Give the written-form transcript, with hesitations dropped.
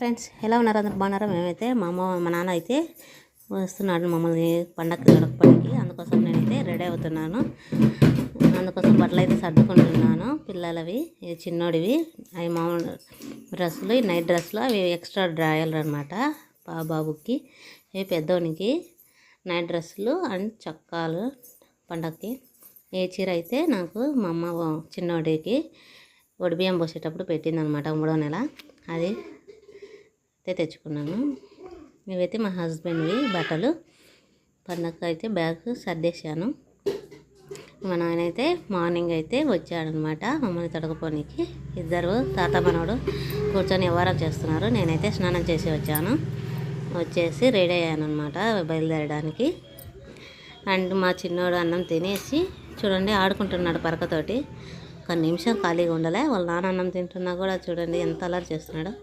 Friends ఎలా ఉన్నారు? అందరు బాగున్నారా? మేమైతే మా నాన్న అయితే వస్తున్నాడు మమ్మల్ని పండగకి గడపడానికి. అందుకోసం నేనైతే రెడీ అవుతున్నాను. అందుకోసం బట్టలు అయితే సర్దుకుంటున్నాను. పిల్లలవి చిన్నోడివి అవి మామూలు డ్రెస్సులు, నైట్ డ్రెస్సులు, అవి ఎక్స్ట్రా డ్రాయర్లు అనమాట. బాబుకి ఇవి పెద్దోనికి నైట్ డ్రెస్సులు అండ్ చొక్కాలు పండగకి. ఏ చీర అయితే నాకు మా అమ్మ చిన్నోడికి ఒడిబియ్యం పోసేటప్పుడు పెట్టిందనమాట 3వ నెల. అది అయితే తెచ్చుకున్నాను. ఇవైతే మా హస్బెండ్వి బట్టలు. పండగకి అయితే బ్యాగ్ సర్దేశాను. మా నాయన అయితే మార్నింగ్ అయితే వచ్చాడనమాట మమ్మల్ని తొడకపోనికి. ఇద్దరు తాత మనవడు కూర్చొని వ్యవహారం చేస్తున్నారు. నేనైతే స్నానం చేసి వచ్చాను. వచ్చేసి రెడీ అయ్యాను అనమాట బయలుదేరడానికి. అండ్ మా చిన్నోడు అన్నం తినేసి చూడండి ఆడుకుంటున్నాడు పరకతోటి. ఒక నిమిషం ఖాళీగా ఉండలే. వాళ్ళ నాన్న అన్నం తింటున్నా కూడా చూడండి ఎంత అలరి చేస్తున్నాడు.